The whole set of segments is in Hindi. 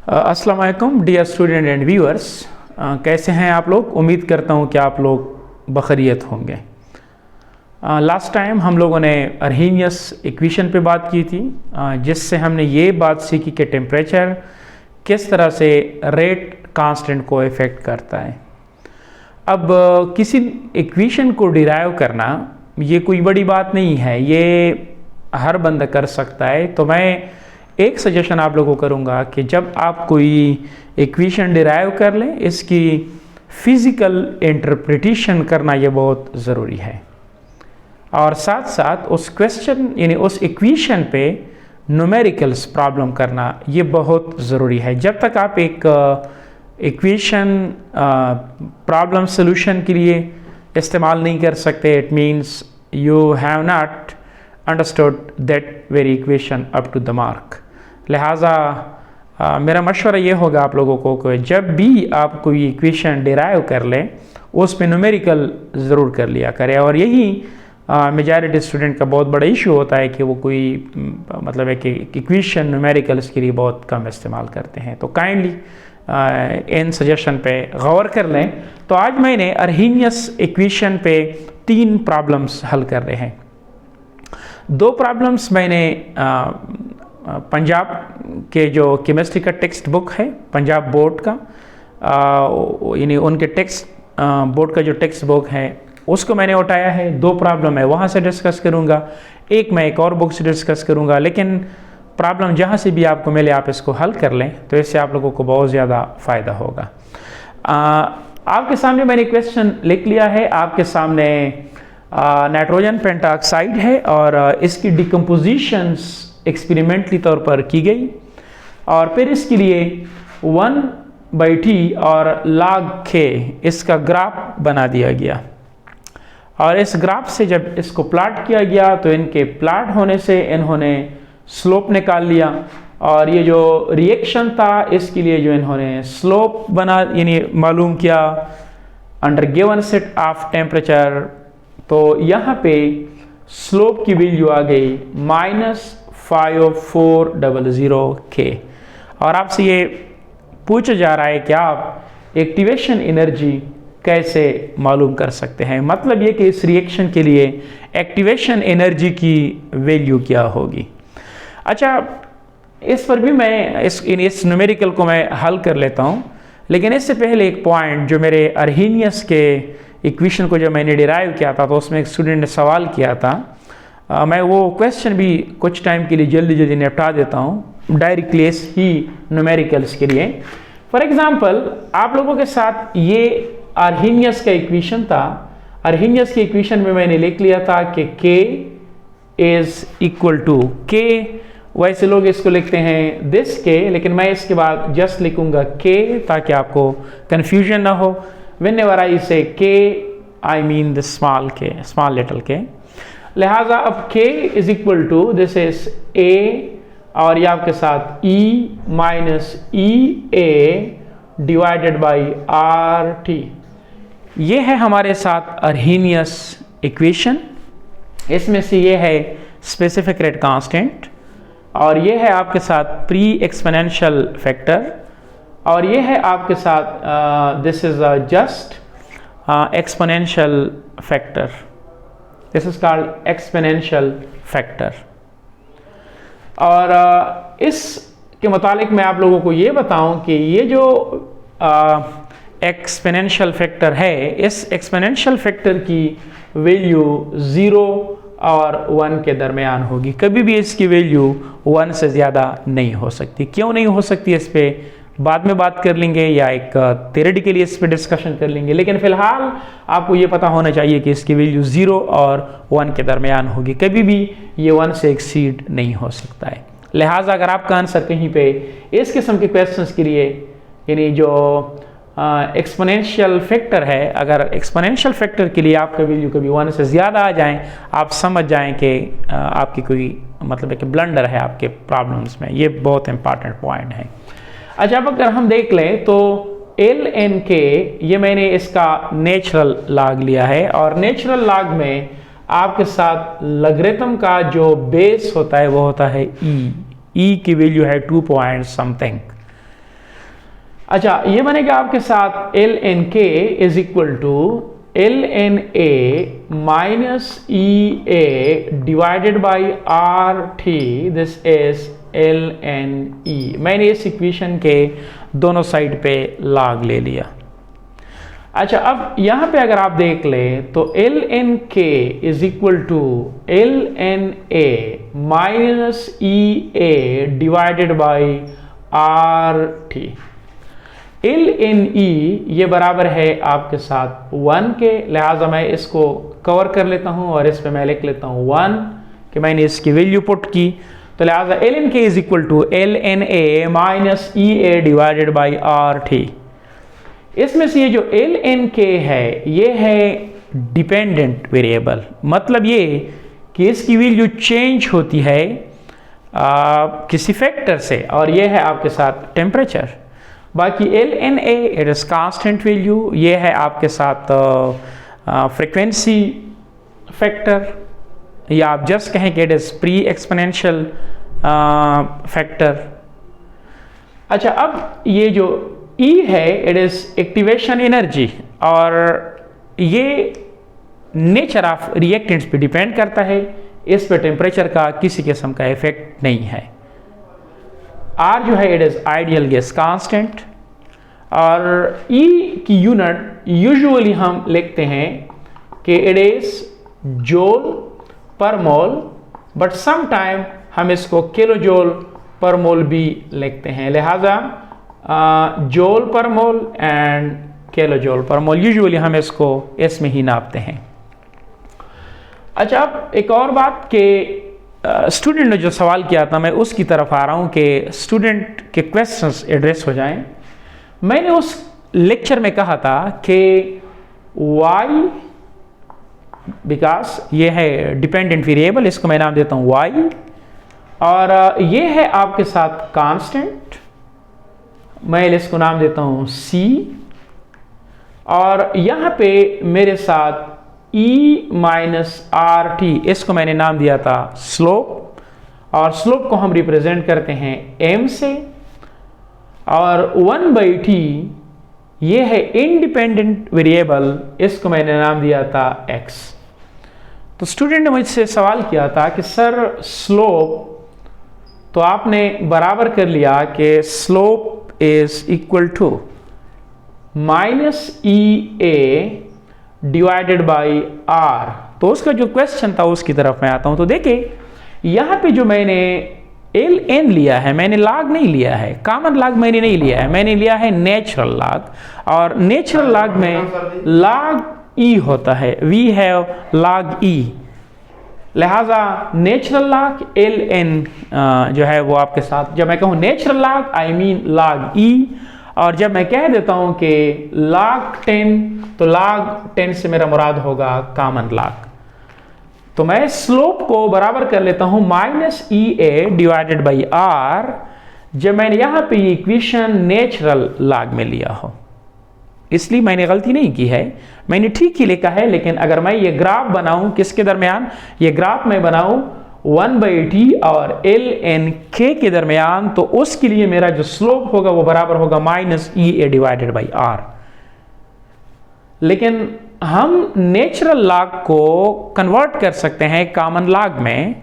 अस्सलाम वालेकुम डियर स्टूडेंट एंड व्यूअर्स। कैसे हैं आप लोग। उम्मीद करता हूं कि आप लोग बखैरियत होंगे। लास्ट टाइम हम लोगों ने अर्हीनियस इक्वेशन पे बात की थी, जिससे हमने ये बात सीखी कि टेम्परेचर किस तरह से रेट कांस्टेंट को इफ़ेक्ट करता है। अब किसी इक्वेशन को डिराइव करना ये कोई बड़ी बात नहीं है, ये हर बंदा कर सकता है। तो मैं एक सजेशन आप लोगों को करूँगा कि जब आप कोई इक्वेशन डिराइव कर लें, इसकी फिज़िकल इंटरप्रिटेशन करना ये बहुत ज़रूरी है, और साथ साथ उस क्वेश्चन यानी उस इक्वेशन पे न्यूमेरिकल्स प्रॉब्लम करना ये बहुत ज़रूरी है। जब तक आप एक इक्वेशन प्रॉब्लम सोल्यूशन के लिए इस्तेमाल नहीं कर सकते, it means you have not understood that very equation up to the mark. लिहाजा मेरा मशवरा ये होगा आप लोगों को कि जब भी आप कोई इक्वेशन डिराइव कर लें, उस पे न्यूमेरिकल ज़रूर कर लिया करें। और यही मेजॉरिटी स्टूडेंट का बहुत बड़ा इशू होता है कि वो कोई मतलब है कि इक्वेशन न्यूमेरिकल्स के लिए बहुत कम इस्तेमाल करते हैं। तो काइंडली इन सजेशन पे गौर कर लें। तो आज मैंने अर्हीनियस इक्वेशन पे 3 प्रॉब्लम्स हल कर रहे हैं। 2 प्रॉब्लम्स मैंने पंजाब के जो केमिस्ट्री का टेक्स्ट बुक है, पंजाब बोर्ड का, यानी उनके टेक्स्ट बोर्ड का जो टेक्स्ट बुक है उसको मैंने उठाया है। 2 प्रॉब्लम है वहाँ से डिस्कस करूँगा, एक मैं एक और बुक से डिस्कस करूँगा। लेकिन प्रॉब्लम जहाँ से भी आपको मिले आप इसको हल कर लें, तो इससे आप लोगों को बहुत ज़्यादा फ़ायदा होगा। आपके सामने मैंने क्वेश्चन लिख लिया है। आपके सामने नाइट्रोजन पेंटाऑक्साइड है और इसकी डिकम्पोजिशंस एक्सपेरिमेंटली तौर पर की गई, और फिर इसके लिए 1/T और log K इसका ग्राफ बना दिया गया। और इस ग्राफ से जब इसको प्लॉट किया गया तो इनके प्लॉट होने से इन्होंने स्लोप निकाल लिया, और ये जो रिएक्शन था इसके लिए जो इन्होंने स्लोप बना यानी मालूम किया under given set of temperature. तो यहाँ पे स्लोप की वैल्यू आ गई -5400 K। और आपसे ये पूछा जा रहा है कि आप एक्टिवेशन एनर्जी कैसे मालूम कर सकते हैं। मतलब ये कि इस रिएक्शन के लिए एक्टिवेशन एनर्जी की वैल्यू क्या होगी। अच्छा, इस पर भी मैं इस न्यूमेरिकल को मैं हल कर लेता हूँ। लेकिन इससे पहले एक पॉइंट, जो मेरे अर्हीनियस के इक्वेशन को जब मैंने डिराइव किया था तो उसमें एक स्टूडेंट ने सवाल किया था, मैं वो क्वेश्चन भी कुछ टाइम के लिए जल्दी निपटा देता हूँ डायरेक्टली ही न्यूमेरिकल्स के लिए। फॉर एग्जांपल आप लोगों के साथ ये अर्हीनियस का इक्वेशन था। अर्हीनियस के इक्वेशन में मैंने लिख लिया था कि K is equal to K, वैसे लोग इसको लिखते हैं दिस K, लेकिन मैं इसके बाद जस्ट लिखूंगा K ताकि आपको कन्फ्यूजन ना हो। Whenever I say K, I mean the small K, small little K। लिहाजा अब K is equal to this is A, और ये आपके साथ E minus EA divided by RT। ये है हमारे साथ अर्हीनियस इक्वेशन। इसमें से ये है स्पेसिफिक रेट कांस्टेंट, और ये है आपके साथ प्री एक्सपोनेंशियल फैक्टर, और ये है आपके साथ this is just exponential factor. This is called exponential factor. और इस के मुतालिक मैं आप लोगों को ये बताऊं कि ये जो एक्सपोनेंशियल फैक्टर है, इस एक्सपोनेंशियल फैक्टर की वैल्यू 0 और 1 के दरमियान होगी। कभी भी इसकी वैल्यू 1 से ज़्यादा नहीं हो सकती। क्यों नहीं हो सकती, इस पर बाद में बात कर लेंगे, या एक थ्योरेटिकली इस पर डिस्कशन कर लेंगे। लेकिन फिलहाल आपको ये पता होना चाहिए कि इसकी वैल्यू 0 और 1 के दरमियान होगी। कभी भी ये 1 से एक्सीड नहीं हो सकता है। लिहाजा अगर आपका आंसर कहीं पे इस किस्म के क्वेश्चंस के लिए, यानी जो एक्सपोनेंशियल फैक्टर है, अगर एक्सपोनेंशियल फैक्टर के लिए आपका वैल्यू कभी 1 से ज़्यादा आ जाए, आप समझ जाएं कि आपकी कोई मतलब है कि ब्लंडर है आपके प्रॉब्लम्स में। ये बहुत इंपॉर्टेंट पॉइंट है। अच्छा, अब अगर हम देख लें तो ln k, ये मैंने इसका नेचुरल लॉग लिया है, और नेचुरल लॉग में आपके साथ लॉगरिथम का जो बेस होता है वो होता है e की वैल्यू है 2 पॉइंट समथिंग। अच्छा, ये बनेगा आपके साथ L N K is equal to L N A minus E A divided by R T, this is L N E. मैंने इस इक्वेशन के दोनों साइड पे लॉग ले लिया। अच्छा, अब यहां पे अगर आप देख लें तो L N K is equal to L N A minus E A divided by R T. L N E ये बराबर है आपके साथ 1 के, लिहाजा मैं इसको कवर कर लेता हूं और इस पे मैं लिख लेता हूं 1 कि मैंने इसकी वैल्यू पुट की। तो लिहाजा L N K is equal to L N A minus E A divided by R T. इसमें से ये जो एल एन के है ये है डिपेंडेंट वेरिएबल, मतलब ये कि इसकी वैल्यू चेंज होती है किसी फैक्टर से, और ये है आपके साथ टेम्परेचर। बाकी L N A it is constant value, ये है आपके साथ फ्रीक्वेंसी फैक्टर, या आप जस्ट कहें कि it is pre exponential factor. अच्छा, अब ये जो E है इट इज एक्टिवेशन एनर्जी, और ये नेचर ऑफ रिएक्टेंट्स पे डिपेंड करता है, इस पे टेम्परेचर का किसी किस्म का इफेक्ट नहीं है। R जो है it is ideal gas constant, और E की यूनिट यूजुअली हम लिखते हैं कि it is joule per mole, but some time हम इसको किलो जूल पर मोल भी लिखते हैं, लिहाजा joule per mole and kilo joule per mole usually हम इसको इसमें ही नापते हैं। अच्छा, अब एक और बात कि स्टूडेंट ने जो सवाल किया था, मैं उसकी तरफ आ रहा हूं कि स्टूडेंट के क्वेश्चंस एड्रेस हो जाएं। मैंने उस लेक्चर में कहा था कि y, बिकॉज ये है डिपेंडेंट वेरिएबल, इसको मैं नाम देता हूं y, और ये है आपके साथ कांस्टेंट, मैं इसको नाम देता हूं c, और यहां पे मेरे साथ E माइनस आर टी, इसको मैंने नाम दिया था स्लोप, और स्लोप को हम रिप्रेजेंट करते हैं m से, और 1/t ये है इंडिपेंडेंट वेरिएबल, इसको मैंने नाम दिया था x। तो स्टूडेंट ने मुझसे सवाल किया था कि सर स्लोप, तो आपने बराबर कर लिया कि slope is equal to minus E A divided by R. तो उसका जो क्वेश्चन था उसकी तरफ मैं आता हूं। तो देखिए यहां पे जो मैंने एल एन लिया है, मैंने लॉग नहीं लिया है, कॉमन लॉग मैंने नहीं लिया है, मैंने लिया है नेचुरल लॉग, और नेचुरल लॉग में लॉग ई होता है, वी हैव लॉग ई, लिहाजा नेचुरल लॉग एल एन जो है वो आपके साथ, जब मैं कहूँ natural log I mean log E, और जब मैं कह देता हूं कि log 10, तो log 10 से मेरा मुराद होगा कॉमन लॉग। तो मैं स्लोप को बराबर कर लेता हूं minus E A divided by R, जब मैंने यहां पे ये इक्वेशन नेचुरल लॉग में लिया हो, इसलिए मैंने गलती नहीं की है, मैंने ठीक ही लिखा है। लेकिन अगर मैं ये ग्राफ बनाऊं किसके दरमियान, ये ग्राफ मैं बनाऊं 1/t और एल एन के के दरमियान, तो उसके लिए मेरा जो स्लोप होगा वो बराबर होगा minus E A divided by R. लेकिन हम नेचुरल लॉग को कन्वर्ट कर सकते हैं कॉमन लॉग में,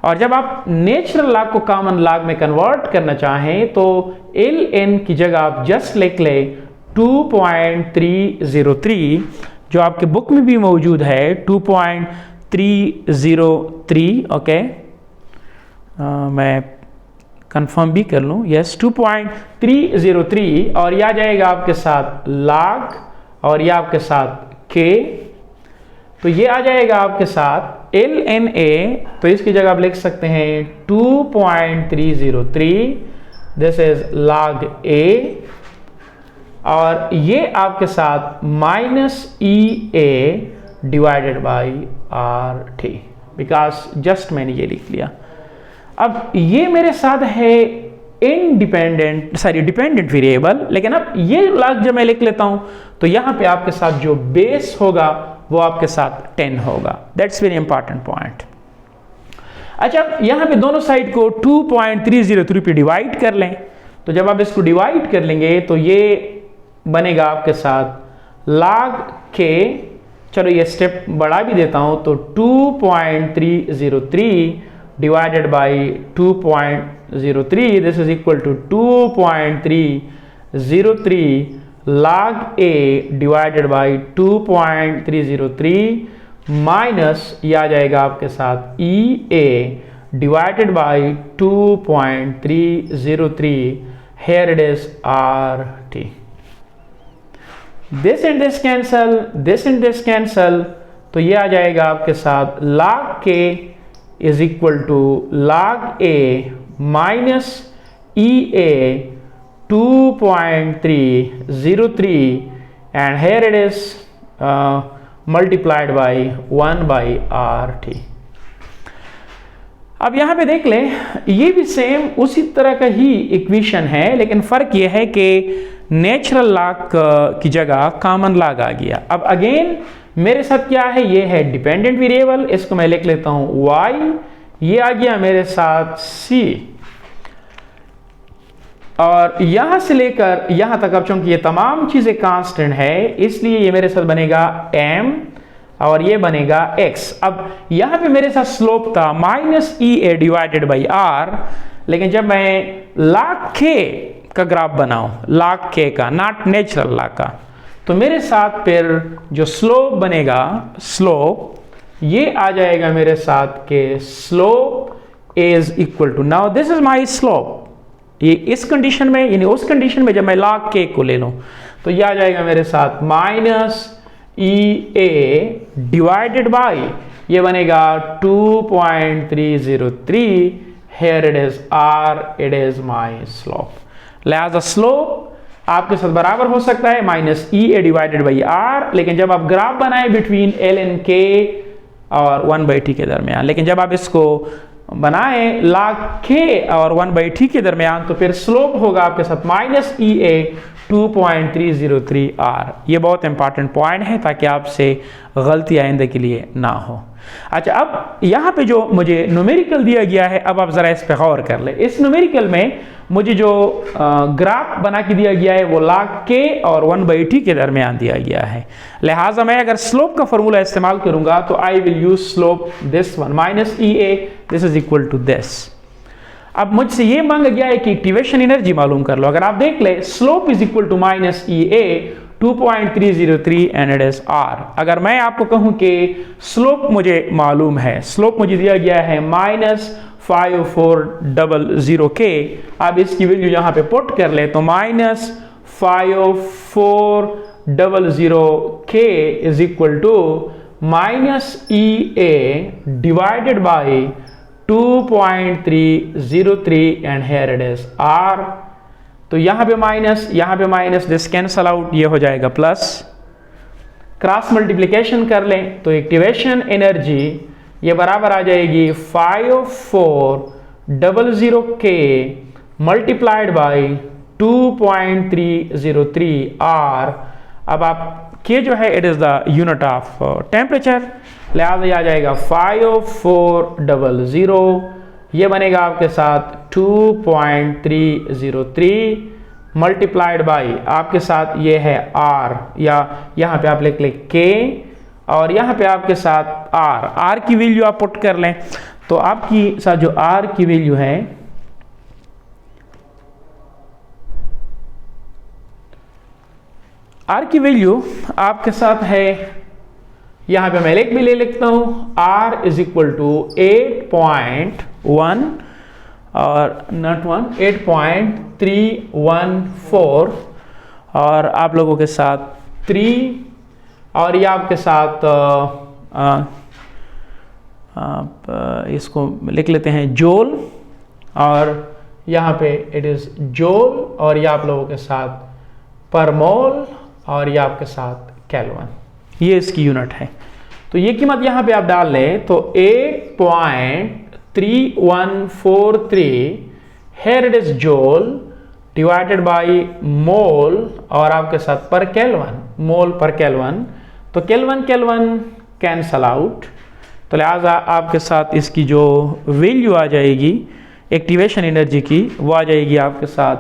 और जब आप नेचुरल लॉग को कॉमन लॉग में कन्वर्ट करना चाहें तो एल एन की जगह आप जस्ट लिख ले 2.303, जो आपके बुक में भी मौजूद है 2.303। ओके, मैं कंफर्म भी कर लूं, यस 2.303, और यह आ जाएगा आपके साथ log, और यह आपके साथ k, तो ये आ जाएगा आपके साथ एल एन ए, तो इसकी जगह आप लिख सकते हैं 2.303, दिस इज log a, और ये आपके साथ minus E A divided by R T, because just मैंने ये लिख लिया। अब ये मेरे साथ है डिपेंडेंट वेरिएबल, लेकिन अब ये लॉग जब मैं लिख लेता हूं तो यहां पे आपके साथ जो बेस होगा वो आपके साथ 10 होगा। That's very important point. अच्छा, यहां पे दोनों साइड को 2.303 पे डिवाइड कर लें, तो जब आप इसको डिवाइड कर लेंगे तो ये बनेगा आपके साथ log k, चलो ये स्टेप बढ़ा भी देता हूँ, तो 2.303 divided by 2.03, this is equal to 2.303 log a divided by 2.303 minus ये आ जाएगा आपके साथ E A divided by 2.303, here it is RT. This and this cancel, this and this cancel, तो ये आ जाएगा आपके साथ log k is equal to log a minus EA 2.303 and here it is multiplied by 1 by RT. अब यहाँ पे देख लें, ये भी सेम उसी तरह का ही इक्वेशन है, लेकिन फ़र्क ये है कि नेचुरल लॉग की जगह कॉमन लॉग आ गया। अब अगेन मेरे साथ क्या है, ये है डिपेंडेंट वेरिएबल, इसको मैं लिख लेता हूँ y, ये आ गया मेरे साथ c, और यहाँ से लेकर यहाँ तक अब चूंकि ये तमाम चीज़ें कांस्टेंट है, इसलिए ये मेरे साथ बनेगा m और ये बनेगा x। अब यहाँ पे मेरे साथ स्लोप था minus E A divided by R, लेकिन जब मैं log k का ग्राफ बनाऊं, log k का, नॉट नेचुरल लॉग का, तो मेरे साथ फिर जो स्लोप बनेगा, स्लोप ये आ जाएगा मेरे साथ के slope is equal to, now this is my slope, ये इस कंडीशन में, यानी उस कंडीशन में जब मैं log k को ले लूं तो ये आ जाएगा मेरे साथ minus E A divided by, ये बनेगा 2.303, here it is r, it is my slope। लिहाजा स्लोप आपके साथ बराबर हो सकता है minus E A divided by R, लेकिन जब आप ग्राफ बनाए बिटवीन एल एन के और 1/t के दरमियान, लेकिन जब आप इसको बनाए log k और 1/t के दरमियान, तो फिर स्लोप होगा आपके साथ माइनस ई ए 2.303 r। ये बहुत इंपॉर्टेंट पॉइंट है ताकि आपसे गलती आइंदा के लिए ना हो। अच्छा, अब यहाँ पे जो मुझे न्यूमेरिकल दिया गया है, अब आप ज़रा इस पे गौर कर ले। इस न्यूमेरिकल में मुझे जो ग्राफ बना के दिया गया है वो log k और 1/t के दरमियान दिया गया है, लिहाजा मैं अगर स्लोप का फॉर्मूला इस्तेमाल करूंगा तो I will use slope this one minus E A, this is equal to this. अब मुझसे ये मांगा गया है कि एक्टिवेशन एनर्जी मालूम कर लो। अगर आप देख ले, slope is equal to minus E A 2.303 and it is r। अगर मैं आपको कहूं कि स्लोप मुझे मालूम है, स्लोप मुझे दिया गया है -5400k, अब इसकी वैल्यू यहां पे पुट कर ले तो -5400k is equal to minus E A divided by 2.303 and here it is r। तो यहाँ पे माइनस, दिस कैंसल आउट, ये हो जाएगा प्लस, क्रॉस मल्टीप्लिकेशन कर लें तो एक्टिवेशन एनर्जी ये बराबर आ जाएगी 5400k मल्टीप्लाइड बाई 2.303 r। अब आप के जो है it is the unit of temperature, लिहाजा ये आ जाएगा 5400, ये बनेगा आपके साथ 2.303 मल्टीप्लाइड बाई आपके साथ ये है r, या यहाँ पे आप लिख ले k और यहाँ पे आपके साथ r की वैल्यू आप पुट कर लें तो आपकी साथ जो r की वैल्यू है, r की वैल्यू आपके साथ है, यहाँ पे मैं भी ले लिखता हूँ, r इज इक्वल टू 8.1 और नॉट 8.314 और आप लोगों के साथ 3 और ये आपके साथ आप इसको लिख लेते हैं जूल, और यहाँ पे इट इज़ जूल और ये आप लोगों के साथ पर मोल और ये आपके साथ केल्विन, ये इसकी यूनिट है। तो ये कीमत यहाँ पे आप डाल लें तो 8.3143 here it is joule divided by mole और आपके साथ पर केल्विन, मोल पर केल्विन, तो केल्विन कैंसल आउट, तो लिहाजा आपके साथ इसकी जो वैल्यू आ जाएगी एक्टिवेशन एनर्जी की वो आ जाएगी आपके साथ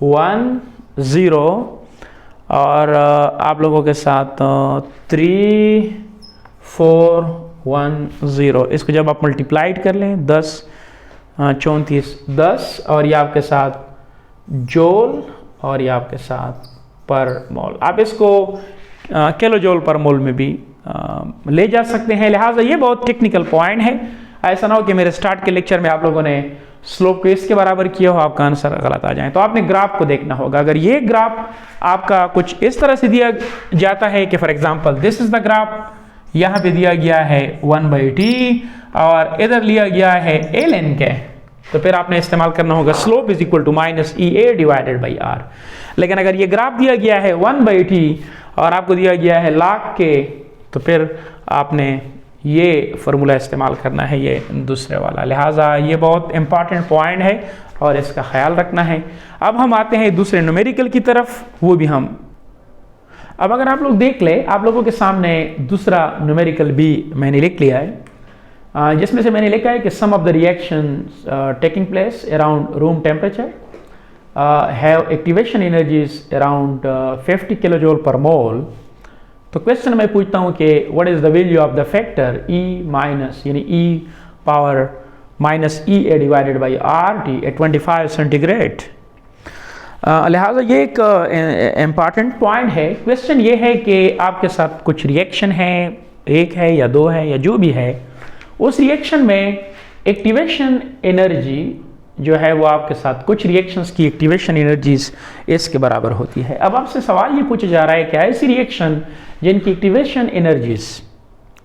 10 और आप लोगों के साथ 3410। इसको जब आप मल्टीप्लाइड कर लें 10 34 10 और ये आपके साथ जोल और ये आपके साथ पर मोल। आप इसको किलो जोल पर मोल में भी ले जा सकते हैं। लिहाजा ये बहुत टेक्निकल पॉइंट है। ऐसा ना हो कि मेरे स्टार्ट के लेक्चर में आप लोगों ने स्लोप को इसके बराबर किया हो, आपका आंसर गलत आ जाए। तो आपने ग्राफ को देखना होगा। अगर ये ग्राफ आपका कुछ इस तरह से दिया जाता है कि for example this is the graph, यहाँ पे दिया गया है 1/t और इधर लिया गया है ln के, तो फिर आपने इस्तेमाल करना होगा slope is equal to -EA divided by r। लेकिन अगर ये ग्राफ दिया गया है 1/t और आपको दिया गया है लाख के, तो फिर आपने ये फॉर्मूला इस्तेमाल करना है, ये दूसरे वाला। लिहाजा ये बहुत इंपॉर्टेंट पॉइंट है और इसका ख्याल रखना है। अब हम आते हैं दूसरे न्यूमेरिकल की तरफ, वो भी हम अब अगर आप लोग देख ले, आप लोगों के सामने दूसरा न्यूमेरिकल भी मैंने लिख लिया है, जिसमें से मैंने लिखा है कि some of the reactions taking place around room temperature have activation energies around 50 kilojoule per mole. तो क्वेश्चन मैं पूछता हूँ कि what is the value of the factor E minus यानी E power -EA divided by RT at 25 centigrade. लिहाजा ये एक इम्पॉर्टेंट पॉइंट है। क्वेश्चन ये है कि आपके साथ कुछ रिएक्शन है, एक है या दो है या जो भी है, उस रिएक्शन में एक्टिवेशन एनर्जी जो है वो आपके साथ कुछ रिएक्शंस की एक्टिवेशन एनर्जीज इसके बराबर होती है। अब आपसे सवाल ये पूछा जा रहा है कि ऐसी रिएक्शन जिनकी एक्टिवेशन एनर्जीज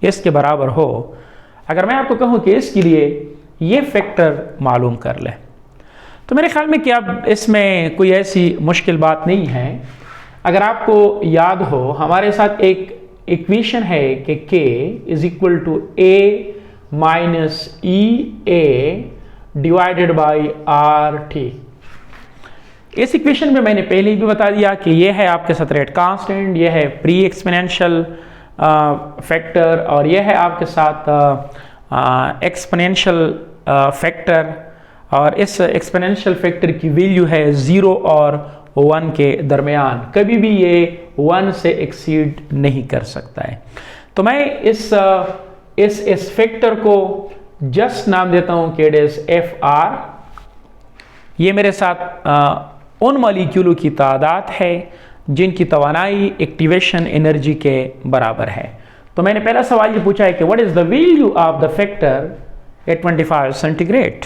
इसके बराबर हो, अगर मैं आपको कहूँ कि इसके लिए ये फैक्टर मालूम कर ले, तो मेरे ख्याल में कि अब इसमें कोई ऐसी मुश्किल बात नहीं है। अगर आपको याद हो, हमारे साथ एक इक्वेशन है कि K is equal to A minus EA divided by RT। इस इक्वेशन में मैंने पहले ही भी बता दिया कि ये है आपके साथ रेट कांस्टेंट, ये है प्री एक्सपोनेंशियल फैक्टर और ये है आपके साथ एक्सपोनेंशियल फैक्टर, और इस एक्सपोनेंशियल फैक्टर की वैल्यू है 0 और 1 के दरमियान। कभी भी ये 1 से एक्सीड नहीं कर सकता है। तो मैं इस फैक्टर को जस्ट नाम देता हूं कि इट इज FR। ये मेरे साथ उन मॉलिक्यूलों की तादाद है जिनकी तवानाई एक्टिवेशन एनर्जी के बराबर है। तो मैंने पहला सवाल ये पूछा है कि what is the value of the factor at 25 centigrade.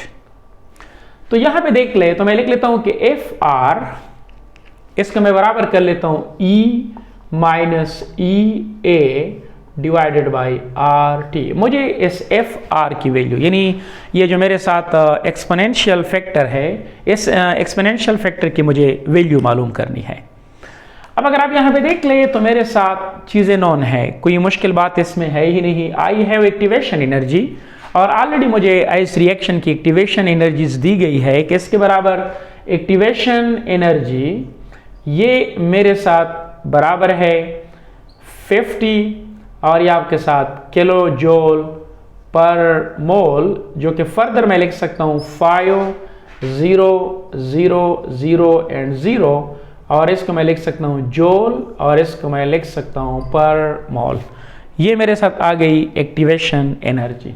तो यहां पे देख ले, तो मैं लिख लेता हूं कि FR, इसका मैं बराबर कर लेता हूं E minus EA divided by RT। मुझे इस FR की वैल्यू, यानी ये जो मेरे साथ एक्सपोनेंशियल फैक्टर है, इस एक्सपोनेंशियल फैक्टर की मुझे वैल्यू मालूम करनी है। अब अगर आप यहाँ पे देख ले तो मेरे साथ चीज़ें नॉन है, कोई मुश्किल बात इसमें है ही नहीं। आई हैव एक्टिवेशन एनर्जी और ऑलरेडी मुझे इस रिएक्शन की एक्टिवेशन एनर्जीज दी गई है कि इसके बराबर एक्टिवेशन एनर्जी ये मेरे साथ बराबर है 50 और ये आपके साथ किलो जूल पर मोल, जो कि फर्दर मैं लिख सकता हूँ 5 0 0 0 एंड 0, और इसको मैं लिख सकता हूँ जूल और इसको मैं लिख सकता हूँ पर मोल। ये मेरे साथ आ गई एक्टिवेशन एनर्जी।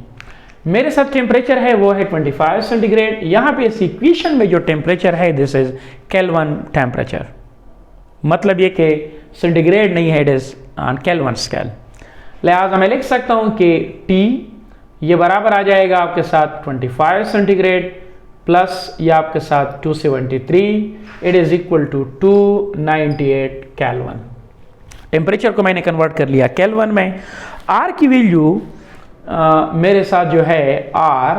मेरे साथ टेम्परेचर है वो है 25 सेंटीग्रेड। यहाँ पे इस इक्वेशन में जो टेम्परेचर है दिस इज केल्विन टेम्परेचर, मतलब ये कि सेंटीग्रेड नहीं है, it is on kelvin scale. लिहाजा मैं लिख सकता हूँ कि T ये बराबर आ जाएगा आपके साथ 25 सेंटीग्रेड प्लस ये आपके साथ 273, it is equal to 298 kelvin. Temperature को मैंने कन्वर्ट कर लिया केल्विन में। R की वैल्यू मेरे साथ जो है R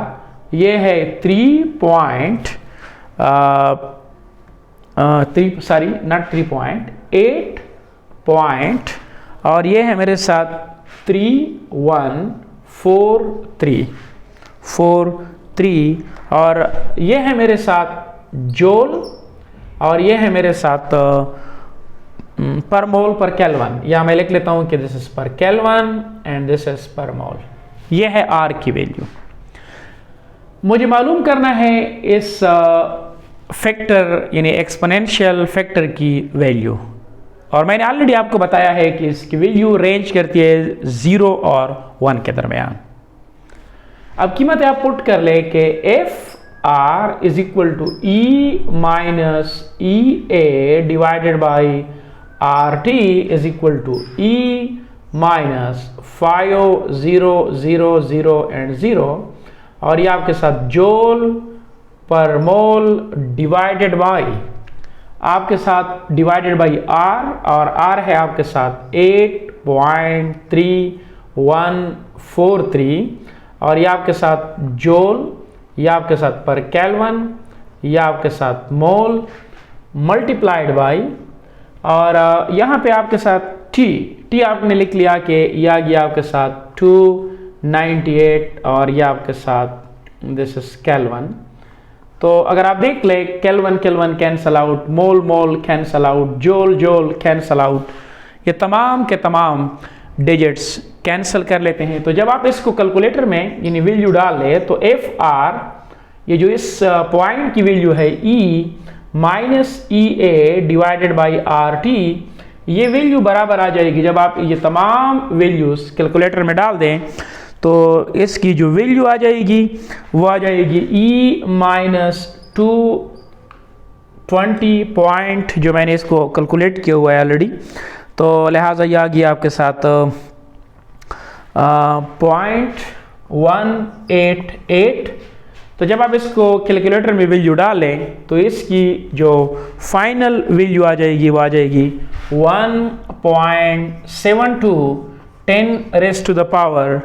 ये है 8 और ये है मेरे साथ 3143 और ये है मेरे साथ जोल और ये है मेरे साथ पर मोल पर केल्विन। या मैं लिख लेता हूं कि दिस इज पर केल्विन एंड दिस इज पर मोल। ये है R की वैल्यू। मुझे मालूम करना है इस फैक्टर यानी एक्सपोनेंशियल फैक्टर की वैल्यू, और मैंने ऑलरेडी आपको बताया है कि इसकी वैल्यू रेंज करती है 0 और 1 के दरमियान। अब कीमत आप पुट कर ले कि F R is equal to E minus E A divided by R T is equal to E minus 5 0 0 0 and 0, और ये आपके साथ joule per mole divided by आपके साथ डिवाइडेड बाई आर, और आर है आपके साथ 8.3143, और ये आपके साथ जूल, ये आपके साथ पर केल्विन, ये आपके साथ मोल मल्टीप्लाइड बाई, और यहाँ पे आपके साथ टी आपने लिख लिया कि यह आ गया आपके साथ 298, और ये आपके साथ दिस इज केल्विन। तो अगर आप देख ले केल्विन केल्विन कैंसल आउट, मोल मोल कैंसल आउट, जोल जोल कैंसल आउट, ये तमाम के तमाम डिजिट्स कैंसिल कर लेते हैं। तो जब आप इसको कैलकुलेटर में यानी वैल्यू डाल ले तो एफ आर, ये जो इस पॉइंट की वैल्यू है E minus E A divided by R T, ये वैल्यू बराबर आ जाएगी। जब आप ये तमाम वैल्यूज कैलकुलेटर में डाल दें तो इसकी जो वैल्यू आ जाएगी वो आ जाएगी ई माइनस 220 पॉइंट, जो मैंने इसको कैलकुलेट किया हुआ है ऑलरेडी, तो लिहाजा ये आ गया आपके साथ 0.188। तो जब आप इसको कैलकुलेटर में वैल्यू डालें तो इसकी जो फाइनल वैल्यू आ जाएगी वो आ जाएगी 1.72 10 रेज़ टू द पावर,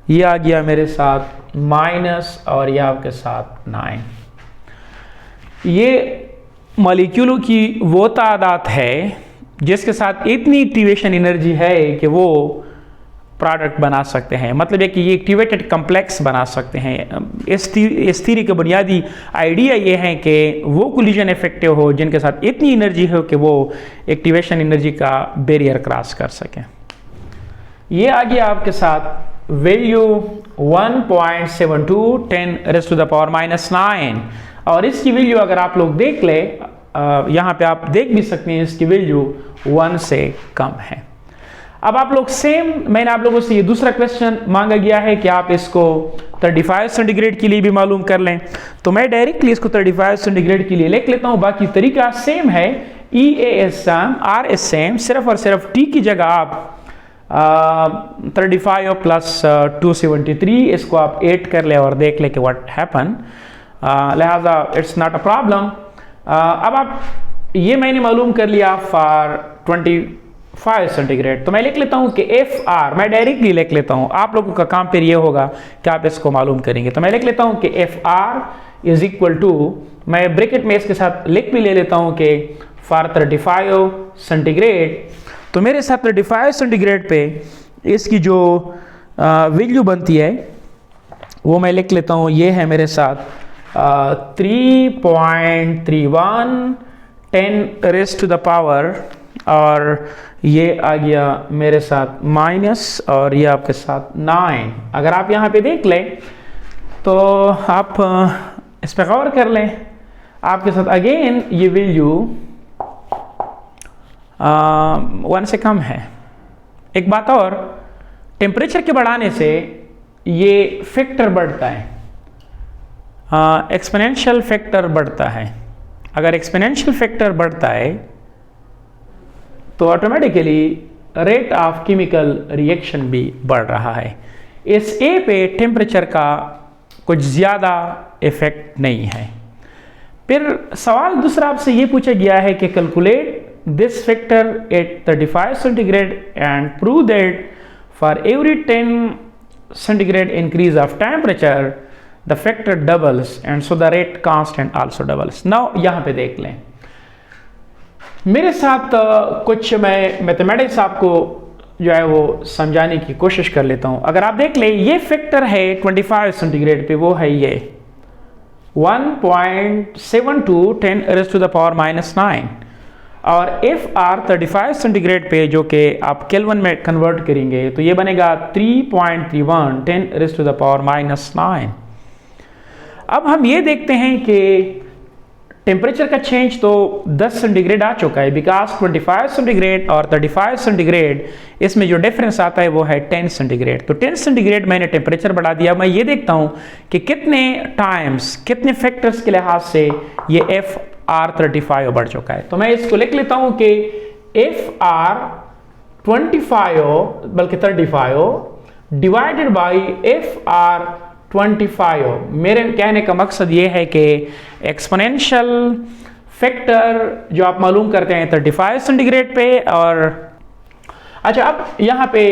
ये आ गया मेरे साथ माइनस, और ये आपके साथ 9। ये मॉलिक्यूलों की वो तादाद है जिसके साथ इतनी एक्टिवेशन एनर्जी है कि वो प्रोडक्ट बना सकते हैं, मतलब है कि ये एक्टिवेटेड कम्प्लेक्स बना सकते हैं। इस थ्योरी का बुनियादी आइडिया ये है कि वो कोलिजन इफेक्टिव हो जिनके साथ इतनी एनर्जी हो कि वो एक्टिवेशन एनर्जी का बैरियर क्रॉस कर सकें। ये आ गया आपके साथ value 1.72 10 raise to the power minus 9, और इसकी वैल्यू अगर आप लोग देख ले, यहाँ पे आप देख भी सकते हैं इसकी वैल्यू 1 से कम है। अब आप लोग सेम, मैंने आप लोगों से ये दूसरा क्वेश्चन मांगा गया है कि आप इसको 35 सेंटीग्रेड के लिए भी मालूम कर लें, तो मैं डायरेक्टली इसको 35 सेंटीग्रेड के लिए लिख लेता हूँ। बाकी तरीका सेम है, E A S same, R S same, सिर्फ और सिर्फ टी की जगह आप 35 प्लस 273 इसको आप 8 कर ले और देख ले कि व्हाट हैपन, लिहाजा इट्स नॉट अ प्रॉब्लम। अब आप ये मैंने मालूम कर लिया फॉर 25 सेंटीग्रेड, तो मैं लिख लेता हूँ कि एफ आर, मैं डायरेक्टली लिख लेता हूँ, आप लोगों का काम फिर ये होगा कि आप इसको मालूम करेंगे। तो मैं लिख लेता हूँ कि F R is equal to, मैं ब्रैकेट में इसके साथ लिख भी ले लेता हूँ कि फॉर 35 सेंटीग्रेड, तो मेरे साथ 35 सेंटीग्रेड पे इसकी जो वैल्यू बनती है वो मैं लिख लेता हूँ, ये है मेरे साथ 3.31 10 रेज़ टू द पावर, और ये आ गया मेरे साथ माइनस, और ये आपके साथ 9। अगर आप यहाँ पे देख लें तो आप इस पर गौर कर लें, आपके साथ अगेन ये वैल्यू 1 से कम है। एक बात और, टेम्परेचर के बढ़ाने से ये फैक्टर बढ़ता है, एक्सपोनेंशियल फैक्टर बढ़ता है। अगर एक्सपोनेंशियल फैक्टर बढ़ता है तो automatically rate of chemical reaction भी बढ़ रहा है। इस ए पे टेम्परेचर का कुछ ज़्यादा इफेक्ट नहीं है। फिर सवाल दूसरा आपसे ये पूछा गया है कि calculate this factor at 35 centigrade and prove that for every 10 centigrade increase of temperature the factor doubles and so the rate constant also doubles. Now यहाँ पे देख लें, मेरे साथ कुछ मैं मैथमेटिक्स आपको जो है वो समझाने की कोशिश कर लेता हूँ। अगर आप देख लें, ये फैक्टर है 25 सेंटीग्रेड पे, वो है ये 1.72 10 raise to the power minus 9, और एफ आर 35 सेंटीग्रेड पे जो कि आप केल्विन में कन्वर्ट करेंगे तो ये बनेगा 3.31 10 raise to the power minus 9। अब हम ये देखते हैं कि टेम्परेचर का चेंज तो 10 सेंटीग्रेड आ चुका है, बिकॉज 25 सेंटीग्रेड और 35 सेंटीग्रेड इसमें जो डिफरेंस आता है वो है 10 सेंटीग्रेड। तो 10 सेंटीग्रेड मैंने टेम्परेचर बढ़ा दिया। मैं ये देखता हूँ कि कितने टाइम्स, कितने फैक्टर्स के लिहाज से ये FR35 बढ़ चुका है। तो मैं इसको लिख लेता हूँ कि FR25 बल्कि 35 डिवाइडेड बाई FR25। मेरे कहने का मकसद ये है कि एक्सपोनेंशियल फैक्टर जो आप मालूम करते हैं 35 सेंटीग्रेड पे, और अच्छा अब यहाँ पे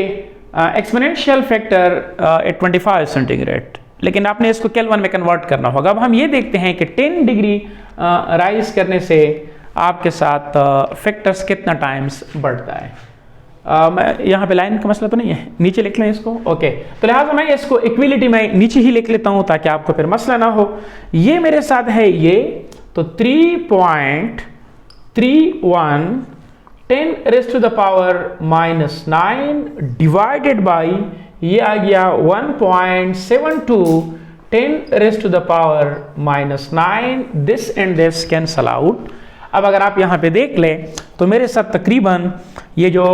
एक्सपोनेंशियल फैक्टर 25 सेंटीग्रेड, लेकिन आपने इसको केल्विन में कन्वर्ट करना होगा। अब हम ये देखते हैं कि 10 डिग्री राइज करने से आपके साथ फैक्टर्स कितना टाइम्स बढ़ता है। मैं यहाँ पे लाइन का मसला तो नहीं है, नीचे लिख लें इसको, ओके। तो लिहाजा मैं इसको इक्विलिटी में नीचे ही लिख लेता हूँ ताकि आपको फिर मसला ना हो। ये मेरे साथ है ये, तो 3.31 10 raise to the power -9 divided by ये आ गया 1.72 10 raise to the power -9। This and this cancel out. अब अगर आप यहाँ पे देख लें तो मेरे साथ तकरीबन ये जो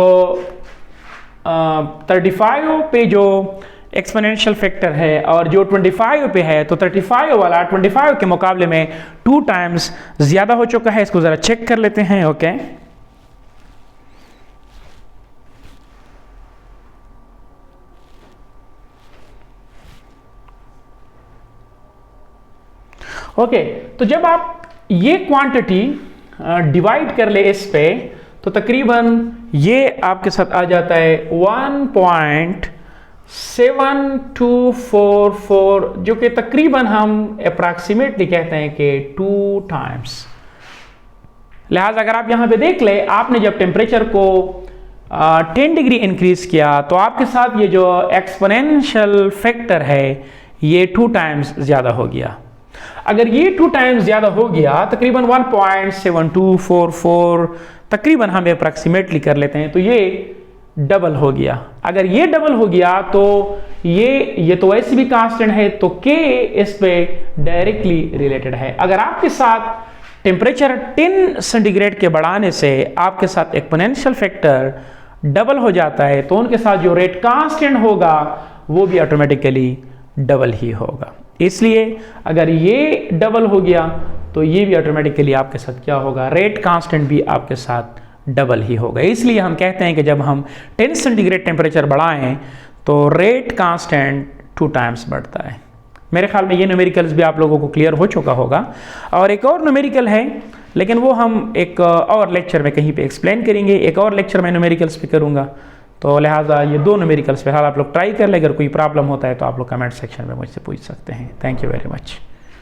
35 पे जो एक्सपोनेंशियल फैक्टर है और जो 25 पे है, तो 35 वाला 25 के मुकाबले में 2 टाइम्स ज़्यादा हो चुका है। इसको ज़रा चेक कर लेते हैं, ओके। ओके, तो जब आप ये क्वांटिटी डिवाइड कर ले इस पे, तो तकरीबन ये आपके साथ आ जाता है 1.7244, जो कि तकरीबन हम अप्रॉक्सीमेटली कहते हैं कि 2 टाइम्स। लिहाजा अगर आप यहां पे देख ले, आपने जब टेम्परेचर को 10 डिग्री इंक्रीज किया तो आपके साथ ये जो एक्सपोनेंशियल फैक्टर है ये 2 टाइम्स ज्यादा हो गया। अगर ये 2 टाइम्स ज्यादा हो गया, तकरीबन 1.7244 तकरीबन हम अप्रॉक्सीमेटली कर लेते हैं, तो ये डबल हो गया। अगर ये डबल हो गया तो ये तो वैसे भी कांस्टेंट है, तो के इस पे डायरेक्टली रिलेटेड है। अगर आपके साथ टेम्परेचर 10 सेंटीग्रेड के बढ़ाने से आपके साथ एक्सपोनेंशियल फैक्टर डबल हो जाता है, तो उनके साथ जो रेट कांस्टेंट होगा वो भी ऑटोमेटिकली डबल ही होगा। इसलिए अगर ये डबल हो गया तो ये भी ऑटोमेटिकली आपके साथ क्या होगा, रेट कांस्टेंट भी आपके साथ डबल ही होगा। इसलिए हम कहते हैं कि जब हम 10 सेंटीग्रेड टेम्परेचर बढ़ाएं तो रेट कांस्टेंट 2 टाइम्स बढ़ता है। मेरे ख्याल में ये न्यूमेरिकल्स भी आप लोगों को क्लियर हो चुका होगा। और एक और न्यूमेरिकल है, लेकिन वो हम एक और लेक्चर में कहीं पे एक्सप्लेन करेंगे। एक और लेक्चर में न्यूमेरिकल्स पे करूँगा, तो लिहाजा ये 2 न्यूमेरिकल्स फिलहाल आप लोग ट्राई कर ले। अगर कोई प्रॉब्लम होता है तो आप लोग कमेंट सेक्शन में मुझसे पूछ सकते हैं। Thank you very much.